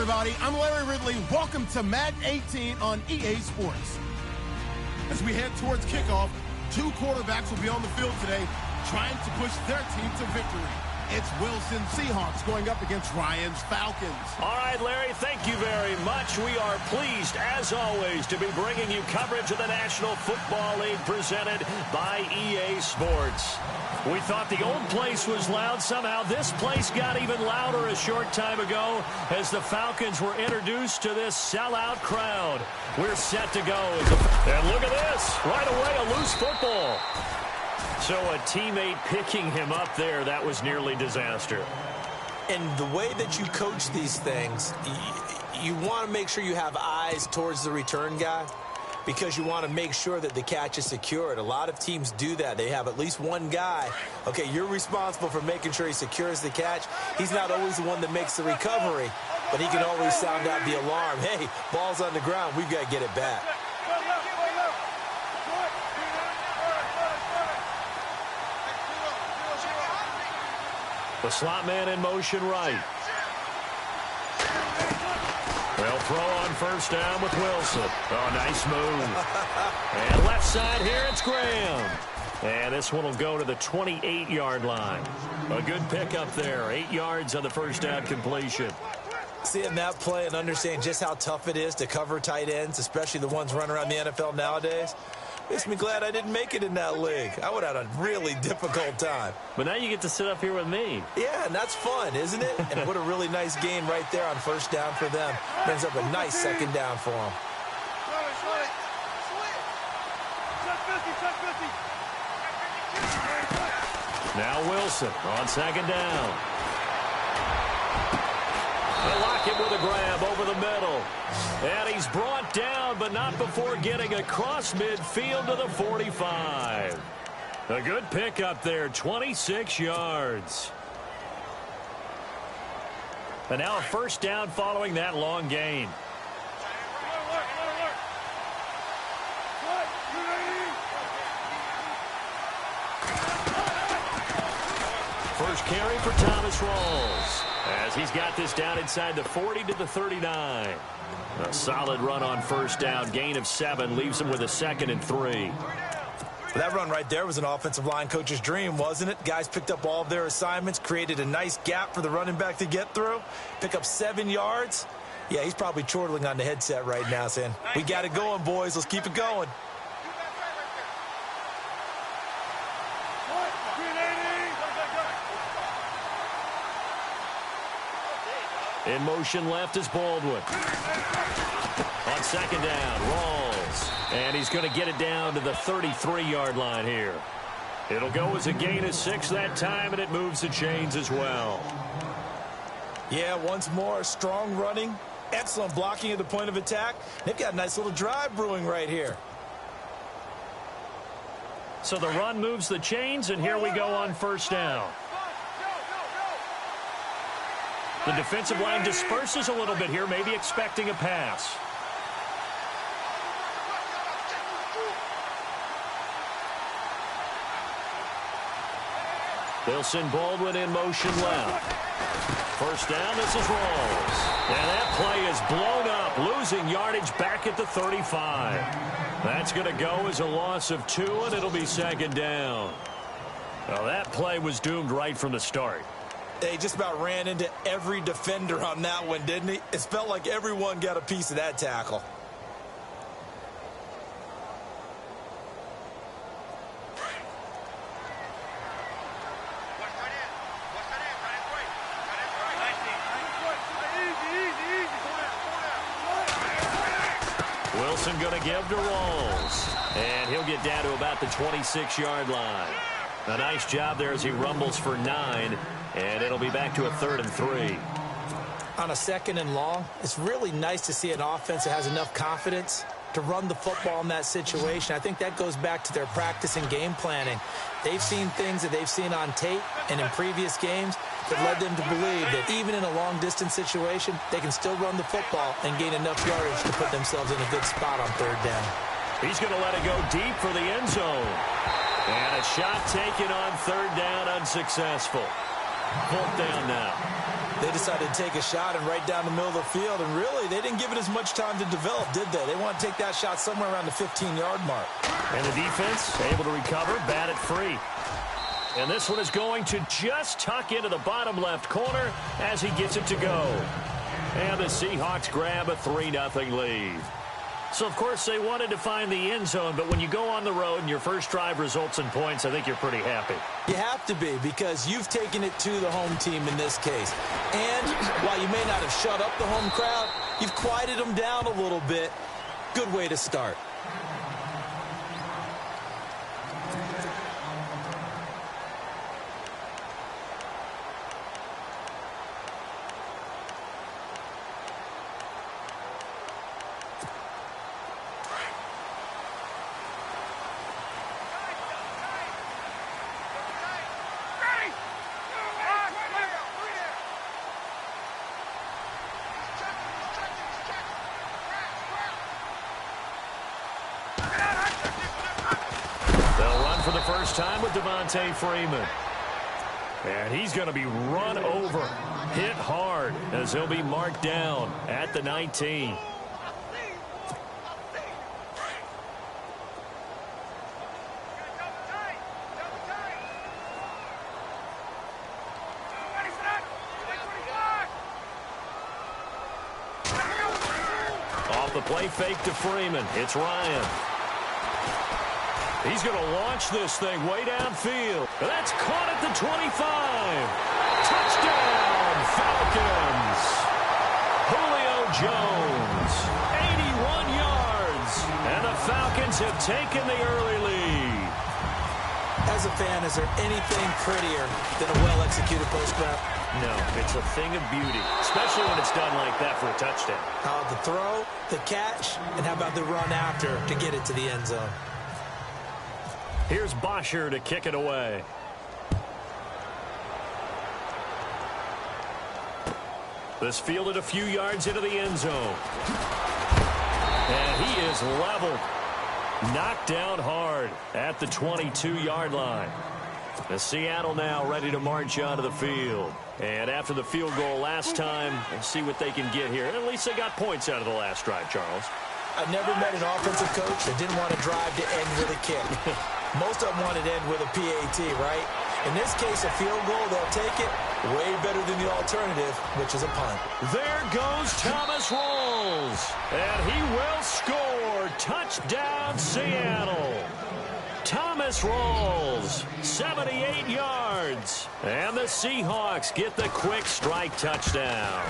everybody. I'm Larry Ridley. Welcome to Madden 18 on EA Sports. As we head towards kickoff, two quarterbacks will be on the field today trying to push their team to victory. It's Wilson Seahawks going up against Ryan's Falcons. All right, Larry, thank you very much. We are pleased, as always, to be bringing you coverage of the National Football League presented by EA Sports. We thought the old place was loud. Somehow this place got even louder a short time ago as the Falcons were introduced to this sellout crowd. We're set to go. And look at this. Right away, a loose football. So a teammate picking him up there, that was nearly disaster. And the way that you coach these things, you want to make sure you have eyes towards the return guy because you want to make sure that the catch is secured. A lot of teams do that. They have at least one guy. Okay, you're responsible for making sure he secures the catch. He's not always the one that makes the recovery, but he can always sound out the alarm. Hey, ball's on the ground. We've got to get it back. The slot man in motion right. They'll throw on first down with Wilson. Oh, nice move. And left side here, it's Graham. And this one will go to the 28-yard line. A good pickup there. 8 yards on the first down completion. Seeing that play and understanding just how tough it is to cover tight ends, especially the ones running around the NFL nowadays, makes me glad I didn't make it in that league. I would have had a really difficult time. But now you get to sit up here with me. Yeah, and that's fun, isn't it? And what a really nice game right there on first down for them. Brings up a nice second down for them. Now Wilson on second down. They lock him with a grab over the middle. And he's brought down, but not before getting across midfield to the 45. A good pickup there, 26 yards. And now a first down following that long gain. First carry for Thomas Rawls, as he's got this down inside the 40 to the 39. A solid run on first down. Gain of 7 leaves him with a 2nd and 3. That run right there was an offensive line coach's dream, wasn't it? Guys picked up all of their assignments, created a nice gap for the running back to get through, pick up 7 yards. Yeah, he's probably chortling on the headset right now saying, we got it going, boys. Let's keep it going. In motion left is Baldwin. On second down, Rawls. And he's going to get it down to the 33-yard line here. It'll go as a gain of 6 that time, and it moves the chains as well. Yeah, once more, strong running, excellent blocking at the point of attack. They've got a nice little drive brewing right here. So the run moves the chains, and here we go on first down. The defensive line disperses a little bit here, maybe expecting a pass. They'll send Baldwin in motion left. First down, this is Rawls. And that play is blown up, losing yardage back at the 35. That's going to go as a loss of 2, and it'll be second down. Well, that play was doomed right from the start. They just about ran into every defender on that one, didn't he? It felt like everyone got a piece of that tackle. Wilson going to give to Rawls. And he'll get down to about the 26-yard line. A nice job there as he rumbles for 9. And it'll be back to a 3rd and 3. On a second and long, it's really nice to see an offense that has enough confidence to run the football in that situation. I think that goes back to their practice and game planning. They've seen things that they've seen on tape and in previous games that led them to believe that even in a long-distance situation, they can still run the football and gain enough yardage to put themselves in a good spot on 3rd down. He's going to let it go deep for the end zone. And a shot taken on 3rd down, unsuccessful. 4th down now. They decided to take a shot and right down the middle of the field, and really, they didn't give it as much time to develop, did they? They want to take that shot somewhere around the 15-yard mark. And the defense able to recover, bat it free. And this one is going to just tuck into the bottom left corner as he gets it to go. And the Seahawks grab a 3-0 lead. So, of course, they wanted to find the end zone, but when you go on the road and your first drive results in points, I think you're pretty happy. You have to be, because you've taken it to the home team in this case. And while you may not have shut up the home crowd, you've quieted them down a little bit. Good way to start. For the first time with Devontae Freeman. And he's going to be run over, hit hard, as he'll be marked down at the 19. Off the play fake to Freeman. It's Ryan. He's going to launch this thing way downfield. That's caught at the 25. Touchdown, Falcons. Julio Jones, 81 yards. And the Falcons have taken the early lead. As a fan, is there anything prettier than a well-executed post route? No, it's a thing of beauty, especially when it's done like that for a touchdown. How about the throw, the catch, and how about the run after to get it to the end zone? Here's Bosher to kick it away. This fielded a few yards into the end zone. And he is leveled. Knocked down hard at the 22-yard line. The Seattle now ready to march onto the field. And after the field goal last time, let's see what they can get here. And at least they got points out of the last drive, Charles. I never met an offensive coach that didn't want to drive to end with a kick. Most of them want to end with a PAT, right? In this case, a field goal, they'll take it way better than the alternative, which is a punt. There goes Thomas Rawls. And he will score. Touchdown, Seattle. Thomas Rawls, 78 yards. And the Seahawks get the quick strike touchdown.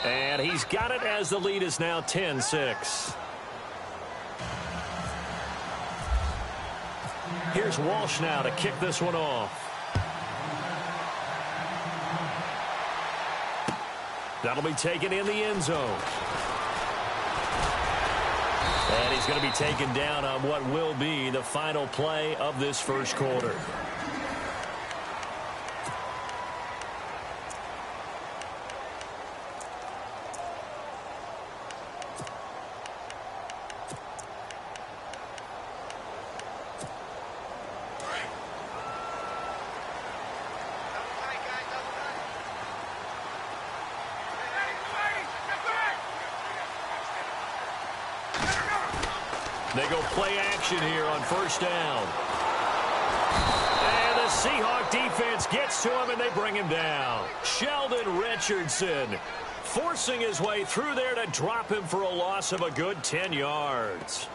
And he's got it as the lead is now 10-6. Here's Walsh now to kick this one off. That'll be taken in the end zone. And he's going to be taken down on what will be the final play of this first quarter. They go play action here on first down. And the Seahawk defense gets to him, and they bring him down. Sheldon Richardson forcing his way through there to drop him for a loss of a good 10 yards.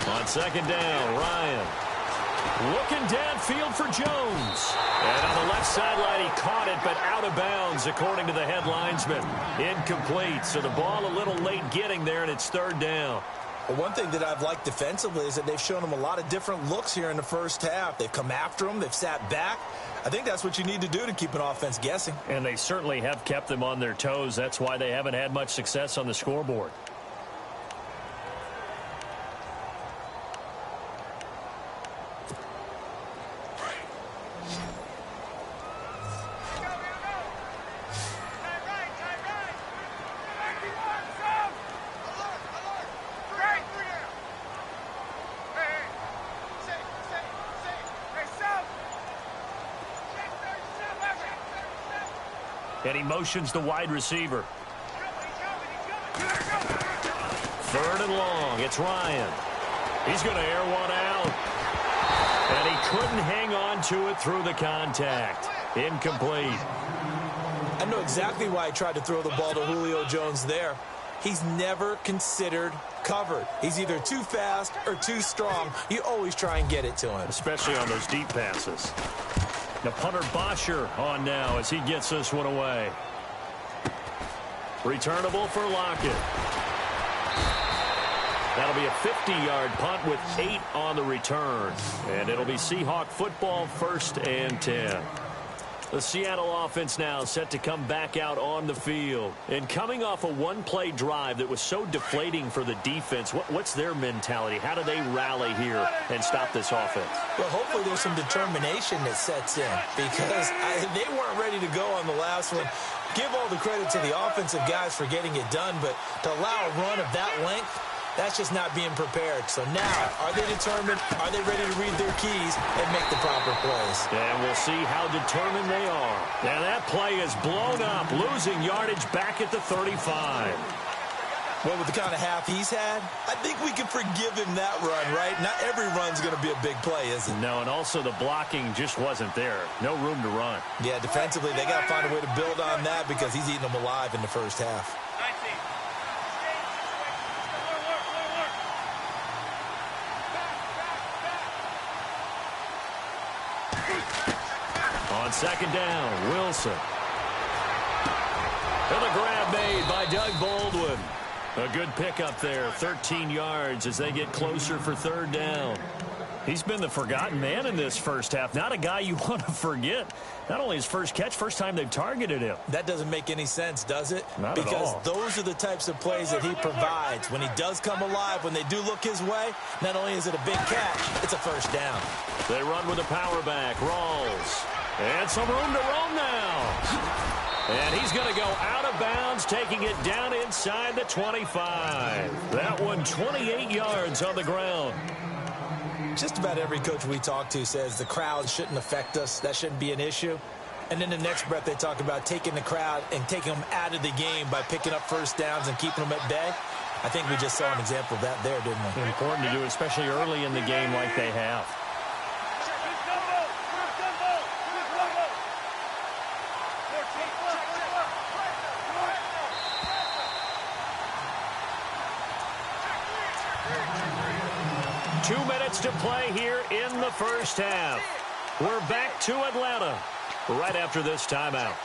On second down, Ryan. Looking downfield for Jones. And on the left sideline, he caught it, but out of bounds, according to the head linesman. Incomplete, so the ball a little late getting there, and it's third down. Well, one thing that I've liked defensively is that they've shown him a lot of different looks here in the first half. They've come after him. They've sat back. I think that's what you need to do to keep an offense guessing. And they certainly have kept them on their toes. That's why they haven't had much success on the scoreboard. And he motions the wide receiver. Third and long. It's Ryan. He's going to air one out. And he couldn't hang on to it through the contact. Incomplete. I know exactly why he tried to throw the ball to Julio Jones there. He's never considered covered. He's either too fast or too strong. You always try and get it to him. Especially on those deep passes. The punter Bosher on now as he gets this one away. Returnable for Lockett. That'll be a 50-yard punt with 8 on the return. And it'll be Seahawk football, 1st and 10. The Seattle offense now set to come back out on the field. And coming off a one-play drive that was so deflating for the defense, what's their mentality? How do they rally here and stop this offense? Well, hopefully there's some determination that sets in because they weren't ready to go on the last one. Give all the credit to the offensive guys for getting it done, but to allow a run of that length, that's just not being prepared. So now, are they determined? Are they ready to read their keys and make the proper plays? And we'll see how determined they are. And that play is blown up, losing yardage back at the 35. Well, with the kind of half he's had, I think we can forgive him that run, right? Not every run's going to be a big play, is it? No, and also the blocking just wasn't there. No room to run. Yeah, defensively, they got to find a way to build on that because he's eating them alive in the first half. On second down, Wilson. And the grab made by Doug Baldwin. A good pickup there, 13 yards as they get closer for 3rd down. He's been the forgotten man in this first half. Not a guy you want to forget. Not only his first catch, first time they've targeted him. That doesn't make any sense, does it? Not at all. Because those are the types of plays that he provides. When he does come alive, when they do look his way, not only is it a big catch, it's a first down. They run with a power back. Rawls. And some room to roam now. And he's going to go out of bounds, taking it down inside the 25. That one 28 yards on the ground. Just about every coach we talk to says the crowd shouldn't affect us. That shouldn't be an issue. And then the next breath they talk about taking the crowd and taking them out of the game by picking up first downs and keeping them at bay. I think we just saw an example of that there, didn't we? Important to do, especially early in the game like they have. To play here in the first half. We're back to Atlanta right after this timeout.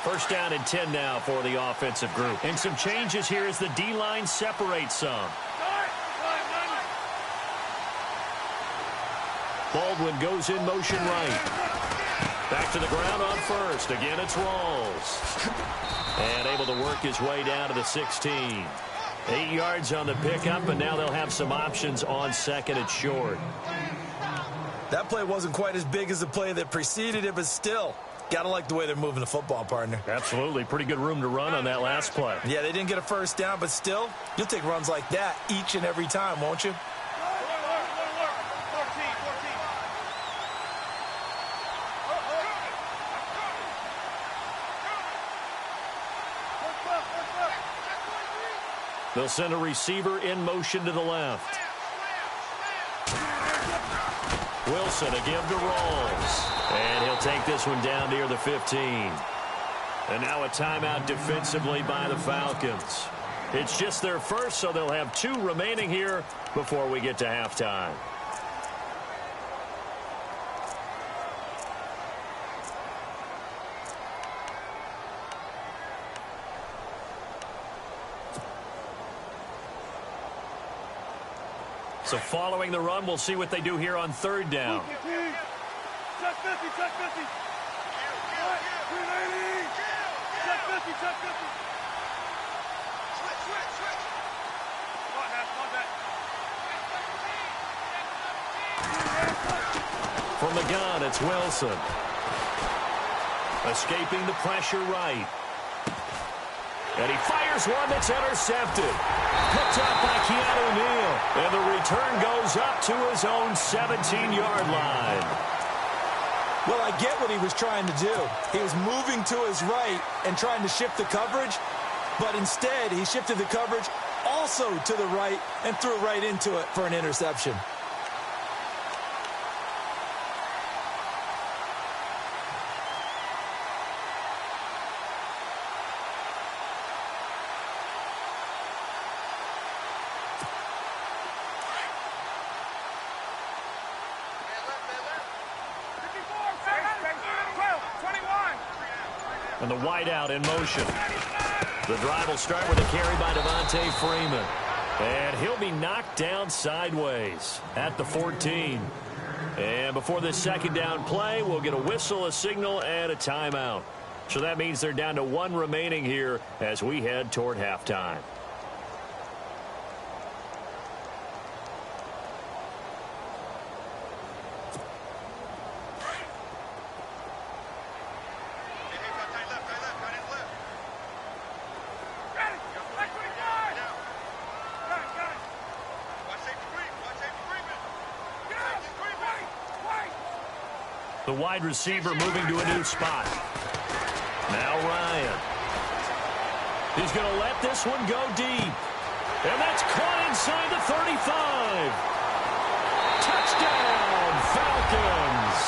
First down and 10 now for the offensive group. And some changes here as the D-line separates some. Baldwin goes in motion right. Back to the ground on first. Again, it's Rawls. And able to work his way down to the 16. 8 yards on the pickup, and now they'll have some options on second and short. That play wasn't quite as big as the play that preceded it, but still, got to like the way they're moving the football, partner. Absolutely. Pretty good room to run on that last play. Yeah, they didn't get a first down, but still, you'll take runs like that each and every time, won't you? They'll send a receiver in motion to the left. Wilson a give to Rawls. And he'll take this one down near the 15. And now a timeout defensively by the Falcons. It's just their first, so they'll have 2 remaining here before we get to halftime. So following the run, we'll see what they do here on 3rd down. Check 50, check 50. Check 50, check 50. Switch. From the gun, it's Wilson. Escaping the pressure right. And he fires. here's one that's intercepted. Picked up by Keanu Neal. And the return goes up to his own 17-yard line. Well, I get what he was trying to do. He was moving to his right and trying to shift the coverage, but instead he shifted the coverage also to the right and threw right into it for an interception. And the wideout in motion. The drive will start with a carry by Devontae Freeman. And he'll be knocked down sideways at the 14. And before this second down play, we'll get a whistle, a signal, and a timeout. So that means they're down to one remaining here as we head toward halftime. The wide receiver moving to a new spot. Now Ryan. He's going to let this one go deep. And that's caught inside the 35. Touchdown, Falcons.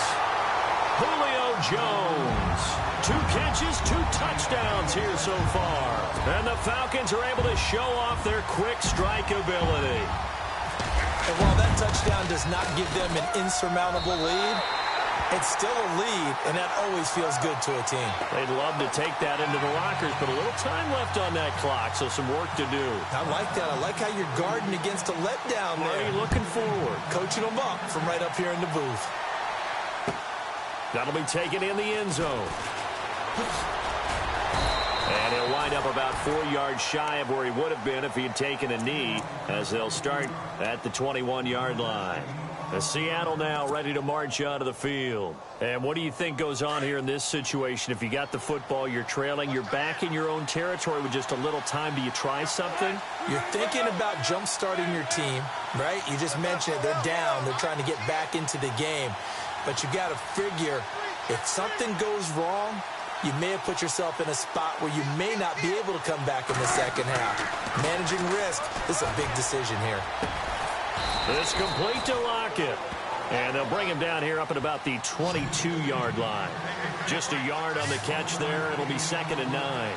Julio Jones. 2 catches, 2 touchdowns here so far. And the Falcons are able to show off their quick strike ability. And while that touchdown does not give them an insurmountable lead, it's still a lead, and that always feels good to a team. They'd love to take that into the lockers, but a little time left on that clock, so some work to do. I like that. I like how you're guarding against a letdown there. Already looking forward. Coaching them up from right up here in the booth. That'll be taken in the end zone. And he'll wind up about 4 yards shy of where he would have been if he had taken a knee, as they'll start at the 21-yard line. Seattle now ready to march onto the field. And what do you think goes on here in this situation? If you got the football, you're trailing, you're back in your own territory with just a little time. Do you try something? You're thinking about jump-starting your team, right? You just mentioned it. They're down. They're trying to get back into the game. But you got to figure, if something goes wrong, you may have put yourself in a spot where you may not be able to come back in the second half. Managing risk, this is a big decision here. This complete to Lockett. And they'll bring him down here up at about the 22-yard line. Just a yard on the catch there. It'll be 2nd and 9.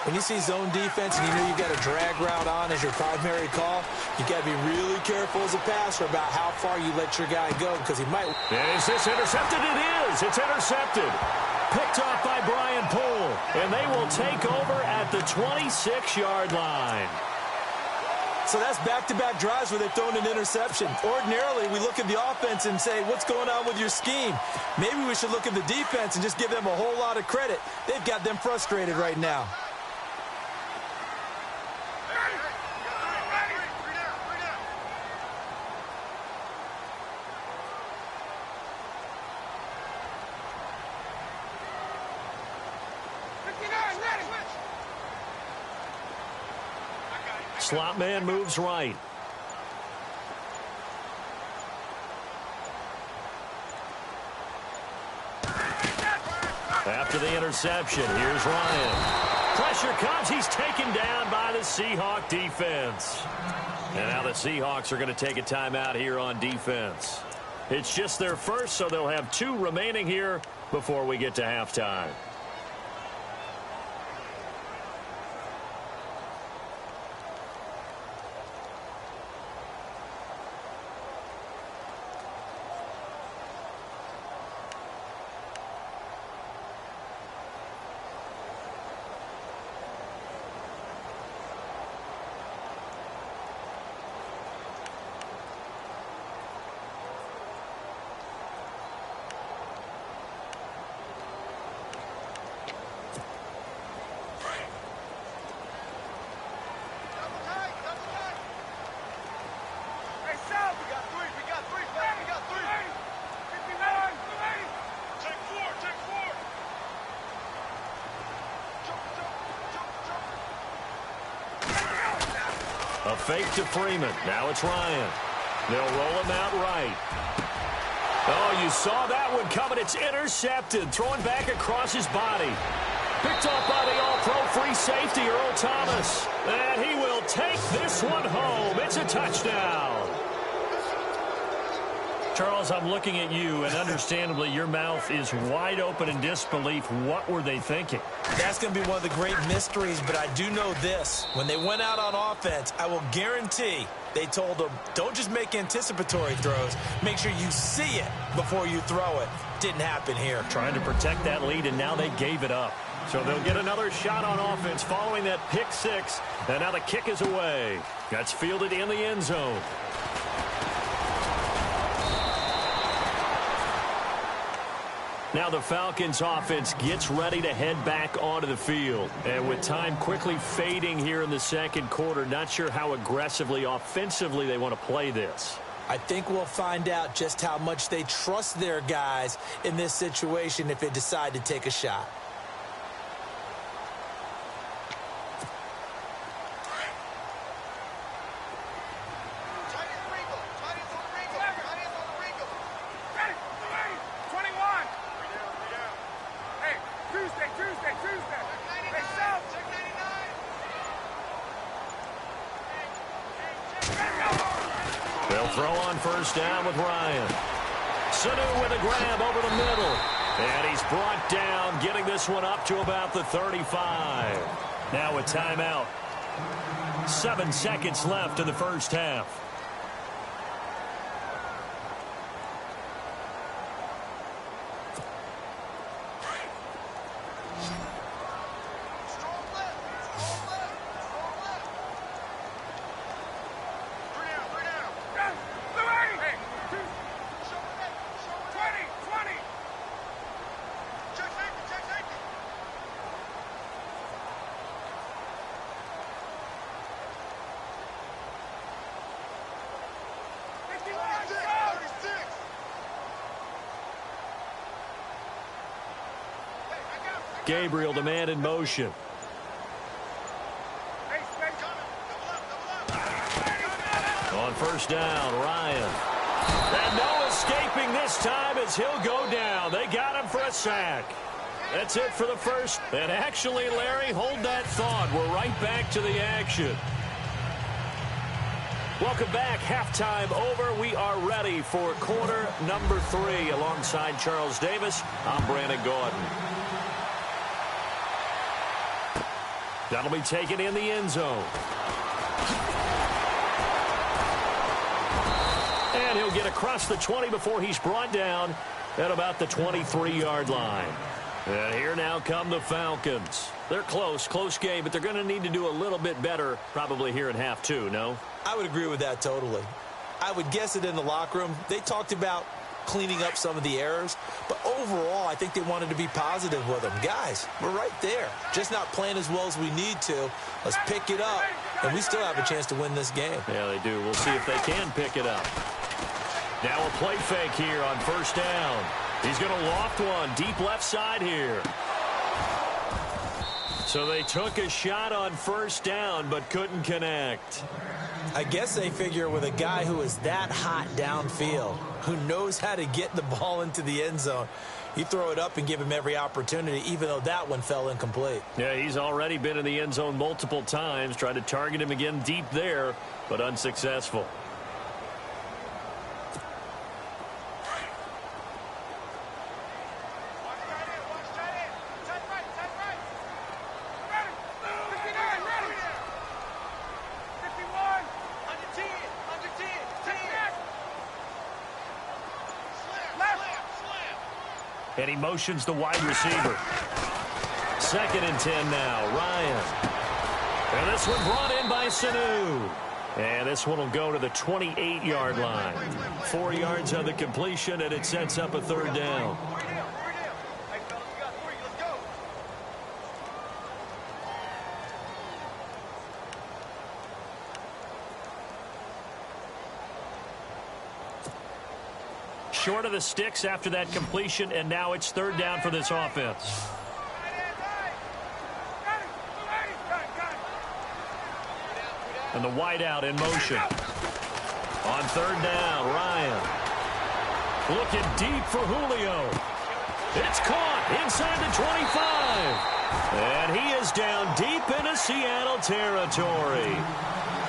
When you see zone defense and you know you've got a drag route on as your primary call, you got to be really careful as a passer about how far you let your guy go, because he might. Is this intercepted? It is. It's intercepted. Picked off by Brian Poole. And they will take over at the 26-yard line. So that's back-to-back drives where they've thrown an interception. Ordinarily, we look at the offense and say, what's going on with your scheme? Maybe we should look at the defense and just give them a whole lot of credit. They've got them frustrated right now. Slot man moves right. After the interception, here's Ryan. Pressure comes. He's taken down by the Seahawk defense. And now the Seahawks are going to take a timeout here on defense. It's just their first, so they'll have 2 remaining here before we get to halftime. fake to Freeman. Now it's Ryan. They'll roll him out right. Oh, you saw that one coming. It's intercepted. Throwing back across his body. Picked off by the all-pro free safety, Earl Thomas. And he will take this one home. It's a touchdown. Charles, I'm looking at you, and understandably, your mouth is wide open in disbelief. What were they thinking? That's going to be one of the great mysteries, but I do know this. When they went out on offense, I will guarantee they told them, don't just make anticipatory throws. Make sure you see it before you throw it. Didn't happen here. Trying to protect that lead, and now they gave it up. So they'll get another shot on offense following that pick six. And now the kick is away. That's fielded in the end zone. Now the Falcons offense gets ready to head back onto the field. And with time quickly fading here in the second quarter, not sure how aggressively, offensively they want to play this. I think we'll find out just how much they trust their guys in this situation if they decide to take a shot. Throw on first down with Ryan. Sanu with a grab over the middle. And he's brought down, getting this one up to about the 35. Now a timeout. 7 seconds left in the first half. Gabriel, the man in motion. On first down, Ryan. And no escaping this time as he'll go down. They got him for a sack. That's it for the first. And actually, Larry, hold that thought. We're right back to the action. Welcome back. Halftime over. We are ready for quarter number 3. Alongside Charles Davis, I'm Brandon Gordon. That'll be taken in the end zone. And he'll get across the 20 before he's brought down at about the 23-yard line. And here now come the Falcons. They're close game, but they're going to need to do a little bit better probably here in half 2, no? I would agree with that totally. I would guess it in the locker room. They talked about cleaning up some of the errors, but overall I think they wanted to be positive with them. Guys, we're right there, just not playing as well as we need to. Let's pick it up, and we still have a chance to win this game. Yeah, they do. We'll see if they can pick it up. Now a play fake here on first down. He's going to loft one deep left side here. So they took a shot on first down but couldn't connect. I guess they figure with a guy who is that hot downfield, who knows how to get the ball into the end zone, you throw it up and give him every opportunity, even though that one fell incomplete. Yeah, he's already been in the end zone multiple times. Tried to target him again deep there, but unsuccessful. And he motions the wide receiver. 2nd and 10 now. Ryan. And this one brought in by Sanu. And this one will go to the 28-yard line. 4 yards on the completion, and it sets up a third down. Short of the sticks after that completion, and now it's third down for this offense. And the wideout in motion. On third down, Ryan. Looking deep for Julio. It's caught inside the 25. And he is down deep into Seattle territory.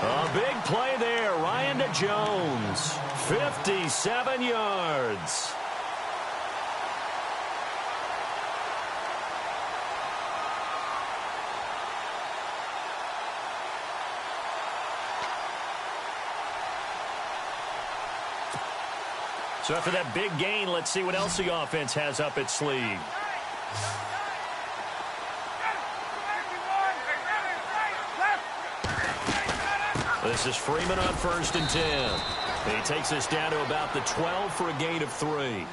A big play there. Ryan to Jones. 57 yards. So after that big gain, let's see what else the offense has up its sleeve. This is Freeman on 1st and 10. He takes us down to about the 12 for a gain of 3.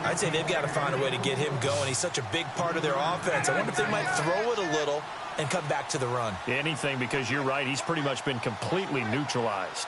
I'd say they've got to find a way to get him going. He's such a big part of their offense. I wonder if they might throw it a little and come back to the run. Anything, because you're right. He's pretty much been completely neutralized.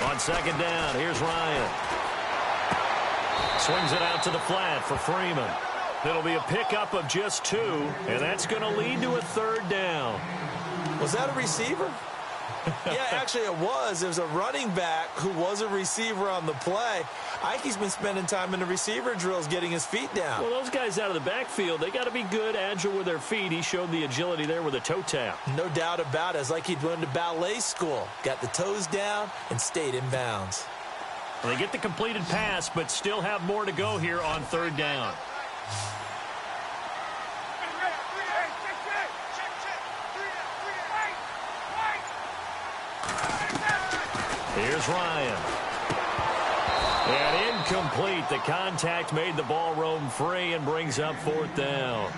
On second down, here's Ryan. Swings it out to the flat for Freeman. It'll be a pickup of just 2, and that's going to lead to a 3rd down. Was that a receiver? Yeah, actually it was. There was a running back who was a receiver on the play. Ike's been spending time in the receiver drills getting his feet down. Well, those guys out of the backfield, they got to be good, agile with their feet. He showed the agility there with a toe tap. No doubt about it. It's like he'd run to ballet school. Got the toes down and stayed in bounds. Well, they get the completed pass, but still have more to go here on 3rd down. Here's Ryan. And incomplete. The contact made the ball roam free and brings up 4th down.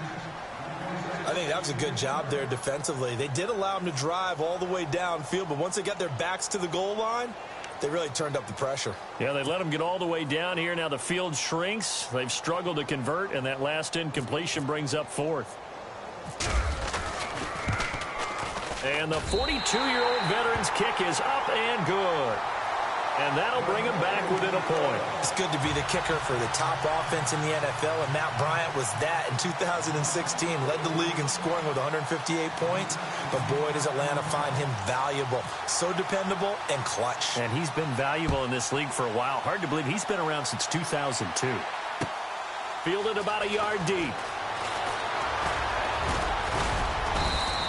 I think that was a good job there defensively. They did allow him to drive all the way downfield, but once they got their backs to the goal line, they really turned up the pressure. Yeah, they let him get all the way down here. Now the field shrinks. They've struggled to convert, and that last incompletion brings up 4th. And the 42-year-old veteran's kick is up and good. And that'll bring him back within a point. It's good to be the kicker for the top offense in the NFL, and Matt Bryant was that in 2016. Led the league in scoring with 158 points. But boy, does Atlanta find him valuable. So dependable and clutch. And he's been valuable in this league for a while. Hard to believe he's been around since 2002. Fielded about a yard deep.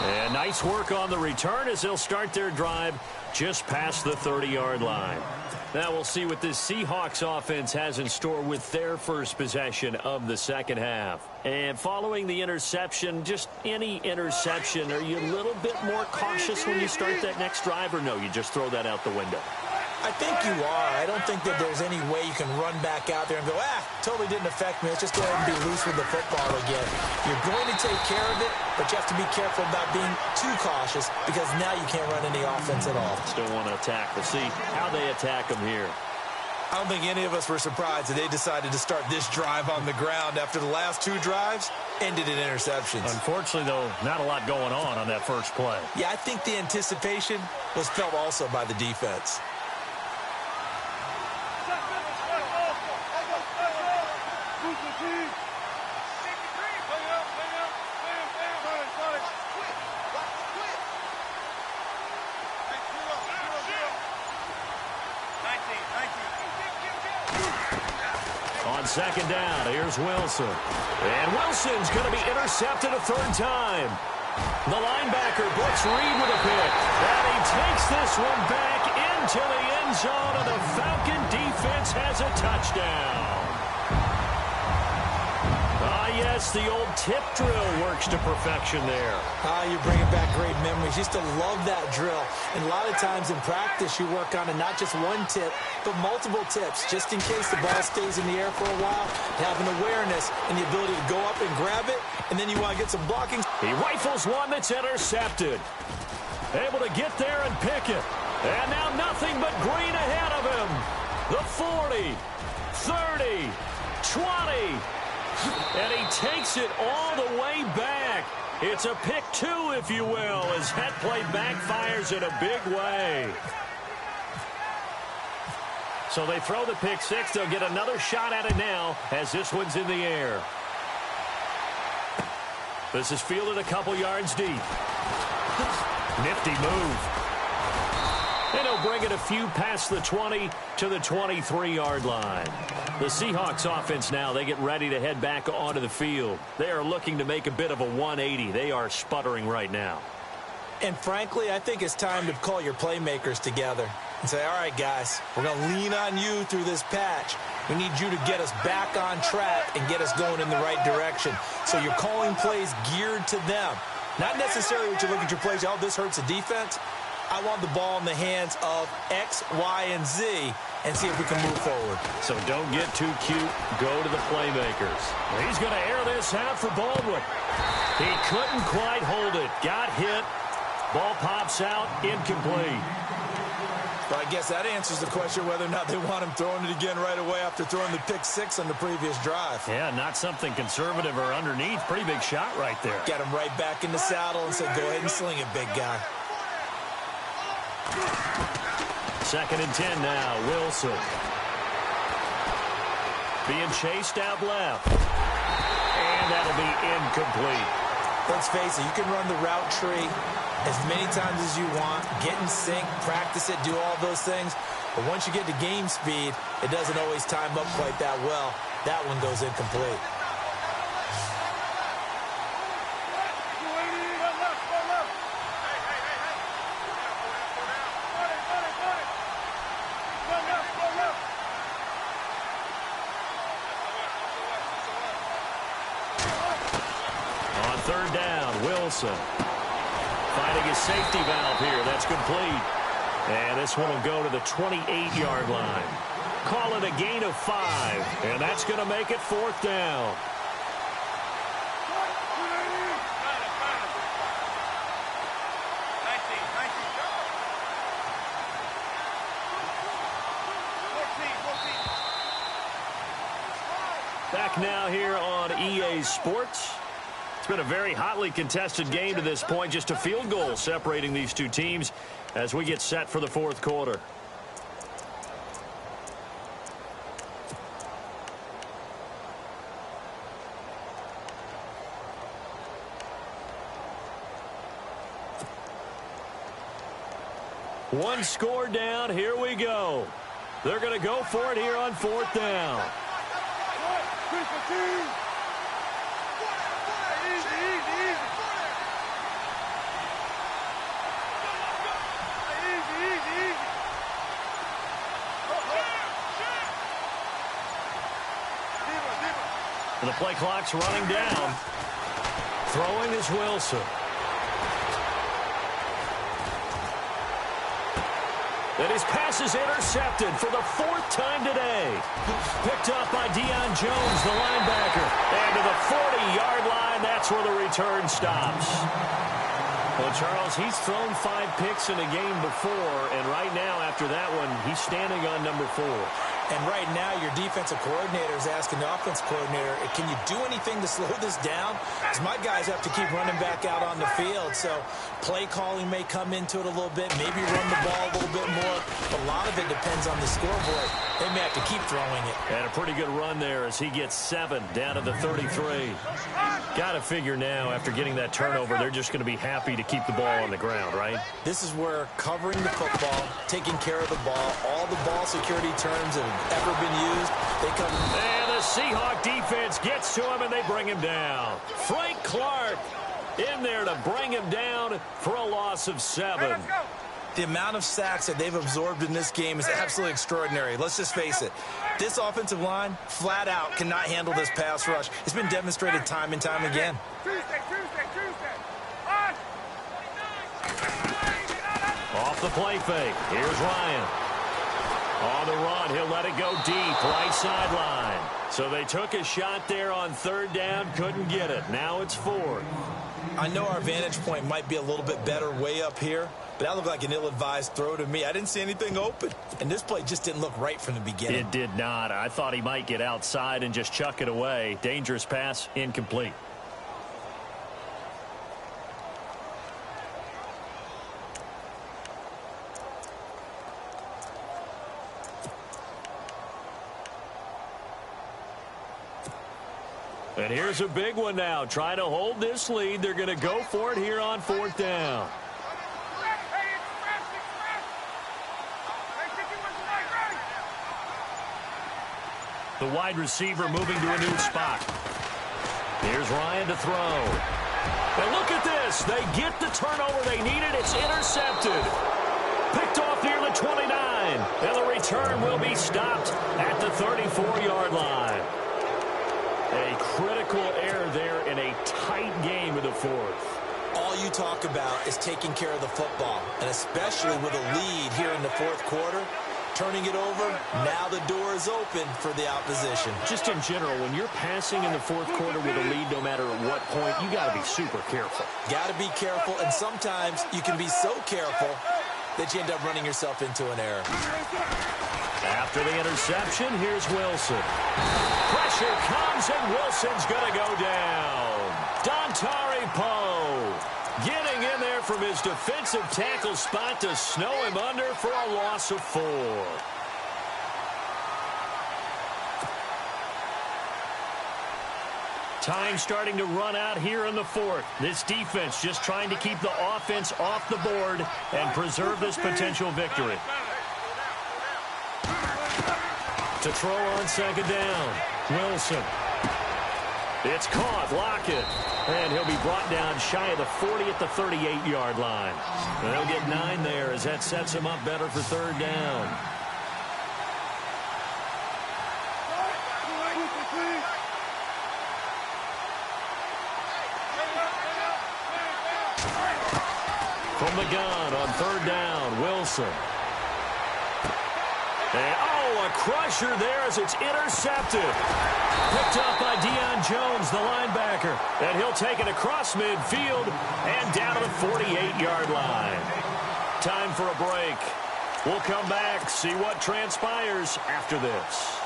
And nice work on the return as they'll start their drive just past the 30-yard line. Now we'll see what this Seahawks offense has in store with their first possession of the second half. And following the interception, just any interception, are you a little bit more cautious when you start that next drive, or no, you just throw that out the window? I think you are. I don't think that there's any way you can run back out there and go, totally didn't affect me. Let's just go ahead and be loose with the football again. You're going to take care of it, but you have to be careful about being too cautious because now you can't run any offense at all. Still want to attack. We'll see how they attack them here. I don't think any of us were surprised that they decided to start this drive on the ground after the last 2 drives ended in interceptions. Unfortunately, though, not a lot going on that first play. Yeah, I think the anticipation was felt also by the defense. On second down, here's Wilson. And Wilson's going to be intercepted a 3rd time. The linebacker, Brooks Reed, with a pick. And he takes this one back into the end zone, and the Falcon defense has a touchdown. Yes, the old tip drill works to perfection there. You're bringing back great memories. Used to love that drill. And a lot of times in practice, you work on it, not just one tip, but multiple tips, just in case the ball stays in the air for a while. Having awareness and the ability to go up and grab it, and then you want to get some blocking. He rifles one that's intercepted. Able to get there and pick it. And now nothing but green ahead of him. The 40, 30, 20. And he takes it all the way back. It's a pick two, if you will, as that play backfires in a big way. So they throw the pick six. They'll get another shot at it now as this one's in the air. This is fielded a couple yards deep. Nifty move. And he'll bring it a few past the 20 to the 23-yard line. The Seahawks offense now, they get ready to head back onto the field. They are looking to make a bit of a 180. They are sputtering right now. And frankly, I think it's time to call your playmakers together and say, all right, guys, we're going to lean on you through this patch. We need you to get us back on track and get us going in the right direction. So you're calling plays geared to them. Not necessarily what you look at your plays, oh, this hurts the defense. I want the ball in the hands of X, Y, and Z and see if we can move forward. So don't get too cute. Go to the playmakers. He's going to air this out for Baldwin. He couldn't quite hold it. Got hit. Ball pops out. Incomplete. But I guess that answers the question whether or not they want him throwing it again right away after throwing the pick six on the previous drive. Yeah, not something conservative or underneath. Pretty big shot right there. Got him right back in the saddle and said, go ahead and sling it, big guy. 2nd and 10 now. Wilson. Being chased out left. And that'll be incomplete. Let's face it, you can run the route tree as many times as you want, get in sync, practice it, do all those things. But once you get to game speed, it doesn't always time up quite that well. That one goes incomplete. On 3rd down, Wilson. Finding his safety valve here. That's complete. And this one will go to the 28-yard line. Call it a gain of 5. And that's going to make it 4th down. Back now here on EA Sports. It's been a very hotly contested game to this point. Just a field goal separating these two teams as we get set for the 4th quarter. One score down. Here we go. They're going to go for it here on 4th down. The play clock's running down. Throwing is Wilson. And his pass is intercepted for the 4th time today. Picked up by Deion Jones, the linebacker. And to the 40-yard line, that's where the return stops. Well, Charles, he's thrown 5 picks in a game before, and right now, after that one, he's standing on number 4. And right now, your defensive coordinator is asking the offense coordinator, can you do anything to slow this down? Because my guys have to keep running back out on the field. So play calling may come into it a little bit, maybe run the ball a little bit more. But a lot of it depends on the scoreboard. They may have to keep throwing it. And a pretty good run there as he gets 7 down to the 33. Got to figure now, after getting that turnover, they're just going to be happy to keep the ball on the ground, right? This is where covering the football, taking care of the ball, all the ball security terms that have ever been used, they come. And the Seahawk defense gets to him, and they bring him down. Frank Clark in there to bring him down for a loss of 7. The amount of sacks that they've absorbed in this game is absolutely extraordinary. Let's just face it. This offensive line, flat out, cannot handle this pass rush. It's been demonstrated time and time again. Off the play fake. Here's Ryan. On the run, he'll let it go deep, right sideline. So they took a shot there on 3rd down, couldn't get it. Now it's 4th. I know our vantage point might be a little bit better way up here, but that looked like an ill-advised throw to me. I didn't see anything open, and this play just didn't look right from the beginning. It did not. I thought he might get outside and just chuck it away. Dangerous pass, incomplete. And here's a big one now. Trying to hold this lead. They're going to go for it here on 4th down. The wide receiver moving to a new spot. Here's Ryan to throw. And look at this. They get the turnover they needed. It's intercepted. Picked off near the 29. And the return will be stopped at the 34-yard line. A critical error there in a tight game of the 4th. All you talk about is taking care of the football, and especially with a lead here in the 4th quarter. Turning it over, now the door is open for the opposition. Just in general, when you're passing in the 4th quarter with a lead, no matter at what point, you got to be super careful. Got to be careful, and sometimes you can be so careful that you end up running yourself into an error. After the interception, here's Wilson. Pressure comes, and Wilson's going to go down. Dontari Poe getting in there from his defensive tackle spot to snow him under for a loss of 4. Time starting to run out here in the 4th. This defense just trying to keep the offense off the board and preserve this potential victory. To throw on 2nd down. Wilson. It's caught. Lockett. And he'll be brought down shy of the 40 at the 38-yard line. And they'll get 9 there as that sets him up better for 3rd down. From the gun on 3rd down, Wilson. And, oh, a crusher there as it's intercepted. Picked up by Deion Jones, the linebacker. And he'll take it across midfield and down to the 48-yard line. Time for a break. We'll come back, see what transpires after this.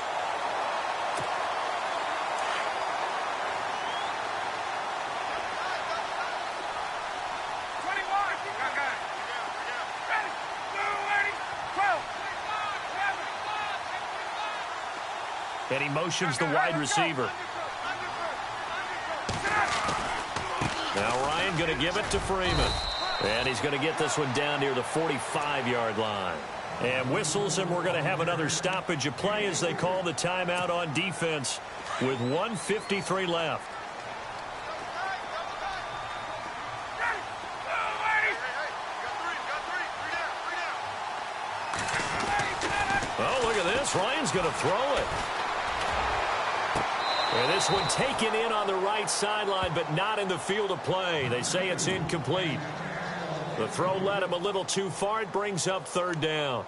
And he motions the wide receiver. Now Ryan going to give it to Freeman. And he's going to get this one down near the 45-yard line. And whistles, and we're going to have another stoppage of play as they call the timeout on defense with 1:53 left. Oh, look at this. Ryan's going to throw it. And this one taken in on the right sideline, but not in the field of play. They say it's incomplete. The throw led him a little too far. It brings up 3rd down.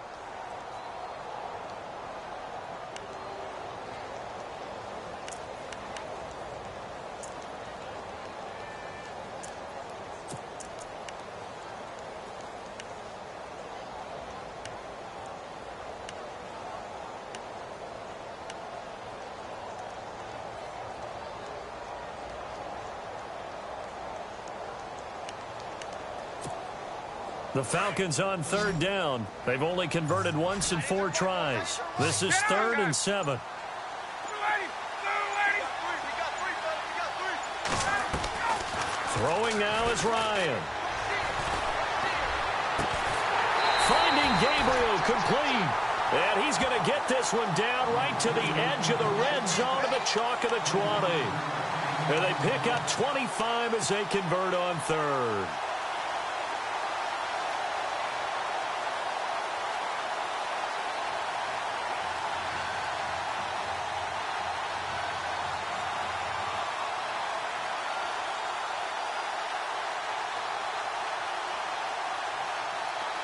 The Falcons on 3rd down. They've only converted once in 4 tries. This is 3rd and 7. Throwing now is Ryan. Finding Gabriel complete. And he's going to get this one down right to the edge of the red zone of the chalk of the 20. And they pick up 25 as they convert on 3rd.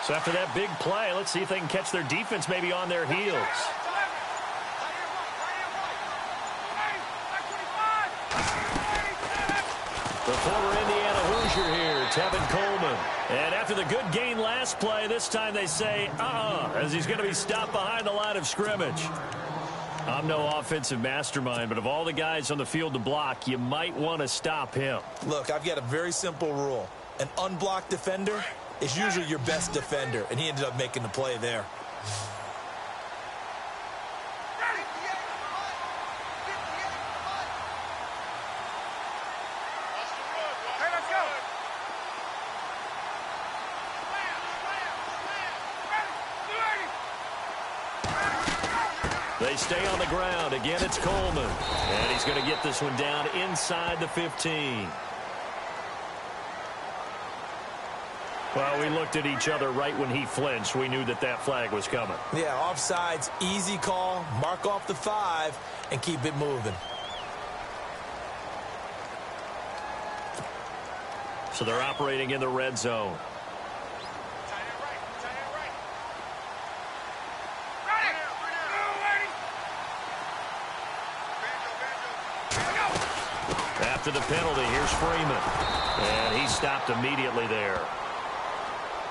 So after that big play, let's see if they can catch their defense maybe on their heels. The former Indiana danger here. Tevin Coleman. And after the good gain last play, this time they say, as he's going to be stopped behind the line of scrimmage. I'm no offensive mastermind, but of all the guys on the field to block, you might want to stop him. Look, I've got a very simple rule. An unblocked defender is usually your best defender, and he ended up making the play there. They stay on the ground. Again, it's Coleman. And he's going to get this one down inside the 15. Well, we looked at each other right when he flinched. We knew that that flag was coming. Yeah, offsides, easy call. Mark off the 5 and keep it moving. So they're operating in the red zone. After the penalty, here's Freeman. And he stopped immediately there.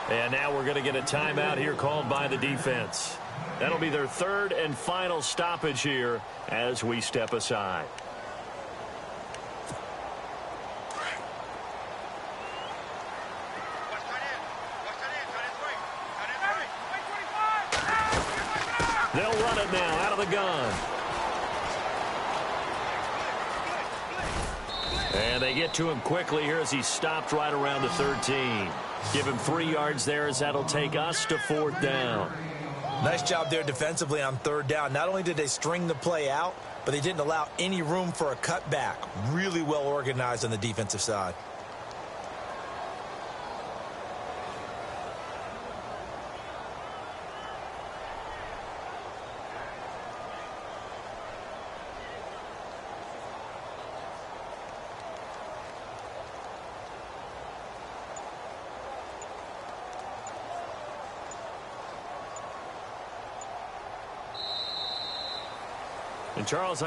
And now we're going to get a timeout here called by the defense. That'll be their third and final stoppage here as we step aside. They'll run it now out of the gun. And they get to him quickly here as he stopped right around the 13. Give him 3 yards there as that'll take us to 4th down. Nice job there defensively on 3rd down. Not only did they string the play out, but they didn't allow any room for a cutback. Really well organized on the defensive side. And Charles,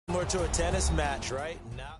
Similar to a tennis match, right? Now